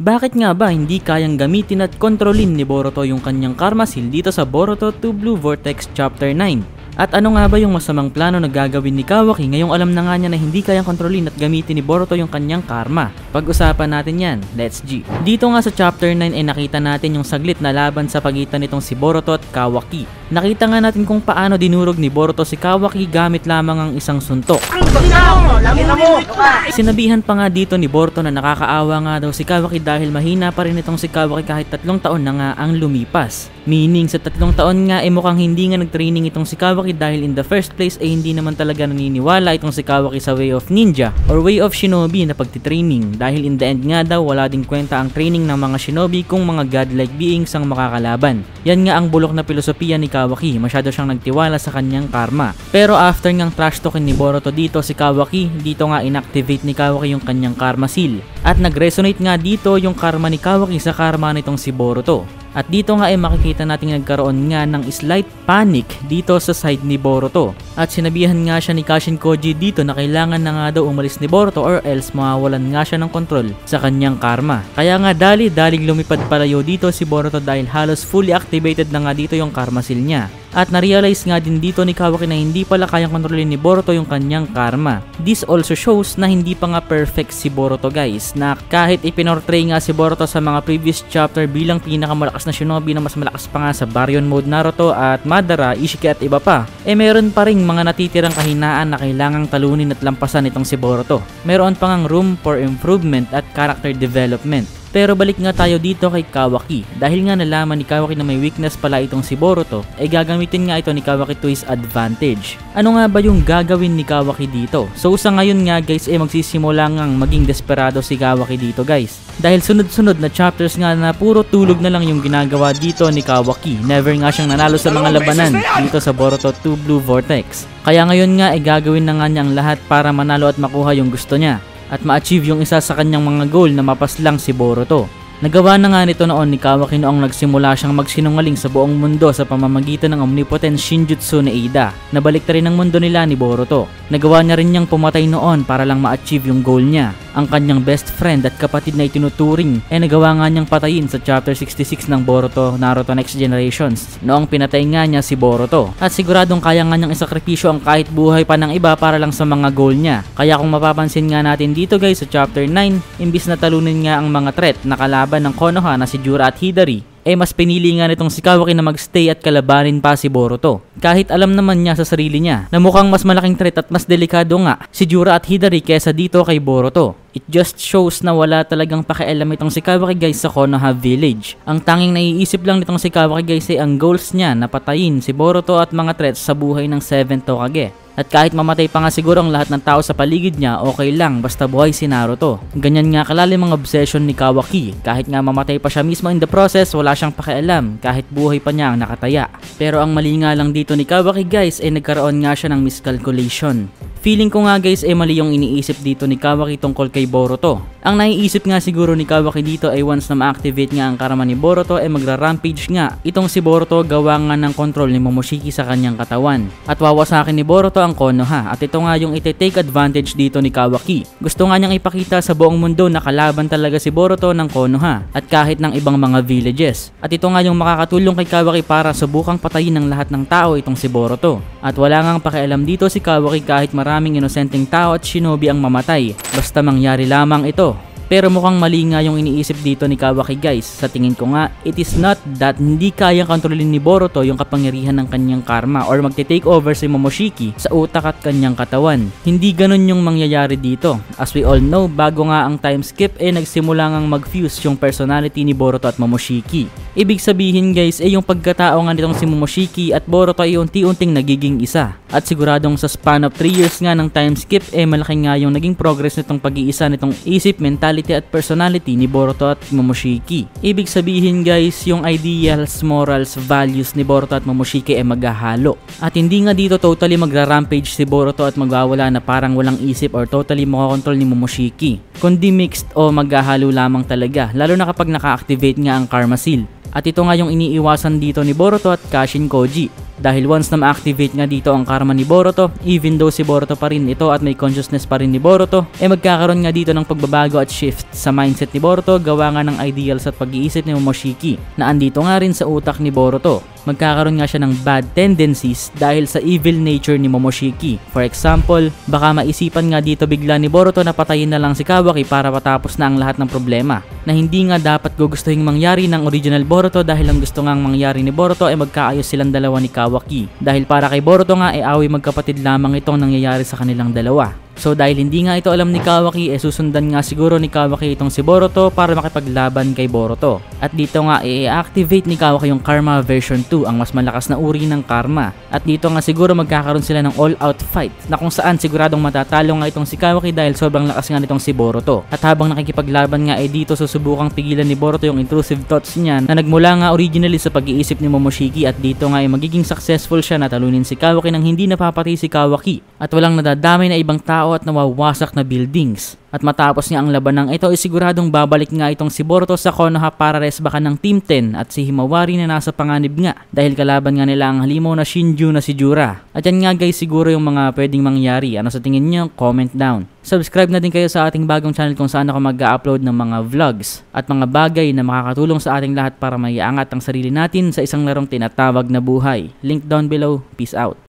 Bakit nga ba hindi kayang gamitin at kontrolin ni Boruto yung kanyang Karma Seal dito sa Boruto 2 Blue Vortex Chapter 9? At ano nga ba yung masamang plano na gagawin ni Kawaki ngayong alam na nga niya na hindi kayang kontrolin at gamitin ni Boruto yung kanyang karma? Pag-usapan natin yan, let's G. Dito nga sa Chapter 9 ay nakita natin yung saglit na laban sa pagitan nitong si Boruto at Kawaki. Nakita nga natin kung paano dinurog ni Boruto si Kawaki gamit lamang ang isang suntok. Sinabihan pa nga dito ni Boruto na nakakaawa nga daw si Kawaki dahil mahina pa rin itong si Kawaki kahit 3 taon na nga ang lumipas. Meaning sa 3 taon nga ay mukhang hindi nga nag-training itong si Kawaki dahil in the first place ay hindi naman talaga naniniwala itong si Kawaki sa way of ninja or way of shinobi na pagtitraining dahil in the end nga daw wala din kwenta ang training ng mga shinobi kung mga godlike beings ang makakalaban. Yan nga ang bulok na filosofiya ni Kawaki, masyado siyang nagtiwala sa kanyang karma. Pero after ngang trash talkin ni Boruto dito si Kawaki, dito nga inactivate ni Kawaki yung kanyang Karma Seal. At nag-resonate nga dito yung karma ni Kawaki sa karma nitong si Boruto. At dito nga ay makikita natin nagkaroon nga ng slight panic dito sa side ni Boruto. At sinabihan nga siya ni Kashin Koji dito na kailangan na nga daw umalis ni Boruto or else mawawalan nga siya ng kontrol sa kanyang karma. Kaya nga dali-daling lumipad palayo dito si Boruto dahil halos fully activated na nga dito yung Karma Seal niya. At na-realize nga din dito ni Kawaki na hindi pala kayang kontrolin ni Boruto yung kanyang karma. This also shows na hindi pa nga perfect si Boruto guys, na kahit ipinortray nga si Boruto sa mga previous chapter bilang pinakamalakas na shinobi na mas malakas pa nga sa Baryon Mode Naruto at Madara, Ishiki at iba pa, meron pa ring mga natitirang kahinaan na kailangang talunin at lampasan itong si Boruto. Meron pa ngang room for improvement at character development. Pero balik nga tayo dito kay Kawaki. Dahil nga nalaman ni Kawaki na may weakness pala itong si Boruto, ay gagamitin nga ito ni Kawaki to his advantage. Ano nga ba yung gagawin ni Kawaki dito? So sa ngayon nga guys ay magsisimula ngang maging desperado si Kawaki dito guys. Dahil sunod-sunod na chapters nga na puro tulog na lang yung ginagawa dito ni Kawaki. Never nga siyang nanalo sa mga labanan dito sa Boruto 2 Blue Vortex. Kaya ngayon nga ay gagawin na nga niya ang lahat para manalo at makuha yung gusto niya at ma-achieve yung isa sa kanyang mga goal na mapaslang si Boruto. Nagawa na nga nito noon ni Kawaki noong nagsimula siyang magsinungaling sa buong mundo sa pamamagitan ng omnipotent Shinjutsu ni Ida. Nabalik na rin ang mundo nila ni Boruto. Nagawa niya rin niyang pumatay noon para lang ma-achieve yung goal niya. Ang kanyang best friend at kapatid na itinuturing nagawa nga niyang patayin sa chapter 66 ng Boruto Naruto Next Generations noong pinatay nga niya si Boruto. At siguradong kaya nga niyang isakripisyo ang kahit buhay pa ng iba para lang sa mga goal niya. Kaya kung mapapansin nga natin dito guys sa chapter 9, imbis na talunin nga ang mga threat na kalaban ng Konoha na si Jura at Hidari, mas pinili nga nitong si Kawaki na magstay at kalabanin pa si Boruto. Kahit alam naman niya sa sarili niya na mukhang mas malaking threat at mas delikado nga si Jura at Hidari kesa dito kay Boruto. It just shows na wala talagang pakialam itong si Kawaki guys sa Konoha Village. Ang tanging naiisip lang nitong si Kawaki guys ay ang goals niya na patayin si Boruto at mga threats sa buhay ng 7th Hokage. At kahit mamatay pa nga siguro ang lahat ng tao sa paligid niya, okay lang basta buhay si Naruto. Ganyan nga kalalim ang obsession ni Kawaki. Kahit nga mamatay pa siya mismo in the process, wala siyang pakialam kahit buhay pa niya ang nakataya. Pero ang mali nga lang dito ni Kawaki guys ay nagkaroon nga siya ng miscalculation. Feeling ko nga guys mali yung iniisip dito ni Kawaki tungkol kay Boruto. Ang naiisip nga siguro ni Kawaki dito ay once na ma-activate nga ang karma ni Boruto magra-rampage nga itong si Boruto gawa nga ng control ni Momoshiki sa kanyang katawan. At wawasakin ni Boruto ang Konoha at ito nga yung ite-take advantage dito ni Kawaki. Gusto nga niyang ipakita sa buong mundo na kalaban talaga si Boruto ng Konoha at kahit ng ibang mga villages. At ito nga yung makakatulong kay Kawaki para subukang patayin ng lahat ng tao itong si Boruto. At wala ngang pakialam dito si Kawaki kahit maraming inosenteng tao at shinobi ang mamatay, basta mangyari lamang ito. Pero mukhang mali nga yung iniisip dito ni Kawaki guys. Sa tingin ko nga, it is not that hindi kayang kontrolin ni Boruto yung kapangyarihan ng kanyang karma or magte-take over si Momoshiki sa utak at kanyang katawan. Hindi ganun yung mangyayari dito. As we all know, bago nga ang time skip nagsimula ngang mag-fuse yung personality ni Boruto at Momoshiki. Ibig sabihin guys yung pagkatao nga nitong si Momoshiki at Boruto ay unti-unting nagiging isa. At siguradong sa span of 3 years nga ng time skip malaki nga yung naging progress nitong pag-iisa nitong isip, mentality at personality ni Boruto at Momoshiki. Ibig sabihin guys yung ideals, morals, values ni Boruto at Momoshiki maghahalo. At hindi nga dito totally magra-rampage si Boruto at magwawala na parang walang isip or totally makakontrol ni Momoshiki. Kundi mixed o maghahalo lamang talaga, lalo na kapag naka-activate nga ang Karma Seal. At ito nga yung iniiwasan dito ni Boruto at Kashin Koji. Dahil once na ma-activate nga dito ang karma ni Boruto, even though si Boruto pa rin ito at may consciousness pa rin ni Boruto, magkakaroon nga dito ng pagbabago at shift sa mindset ni Boruto gawa nga ng ideals at pag-iisip ni Momoshiki na andito nga rin sa utak ni Boruto. Magkakaroon nga siya ng bad tendencies dahil sa evil nature ni Momoshiki. For example, baka maisipan nga dito bigla ni Boruto na patayin na lang si Kawaki para matapos na ang lahat ng problema. Na hindi nga dapat gugustuhin mangyari ng original Boruto dahil ang gusto ngang mangyari ni Boruto ay magkaayos silang dalawa ni Kawaki. Dahil para kay Boruto nga away magkapatid lamang itong nangyayari sa kanilang dalawa. So dahil hindi nga ito alam ni Kawaki, susundan nga siguro ni Kawaki itong si Boruto para makipaglaban kay Boruto. At dito nga i-activate ni Kawaki yung Karma version 2, ang mas malakas na uri ng karma. At dito nga siguro magkakaroon sila ng all-out fight na kung saan siguradong matatalo nga itong si Kawaki dahil sobrang lakas nga nitong si Boruto. At habang nakikipaglaban nga dito susubukang pigilan ni Boruto yung intrusive thoughts niya na nagmula nga originally sa pag-iisip ni Momoshiki, at dito nga magiging successful siya na talunin si Kawaki nang hindi napapatay si Kawaki at walang nadadamay na ibang tao at nawawasak na buildings. At matapos nga ang labanang ito siguradong babalik nga itong si Boruto sa Konoha para resbakan ng Team 10 at si Himawari na nasa panganib nga dahil kalaban nga nila ang halimaw na Shinju na si Jura. At yan nga guys siguro yung mga pwedeng mangyari. Ano sa tingin nyo? Comment down. Subscribe na din kayo sa ating bagong channel kung saan ako mag-upload ng mga vlogs at mga bagay na makakatulong sa ating lahat para maiangat ang sarili natin sa isang larong tinatawag na buhay. Link down below. Peace out.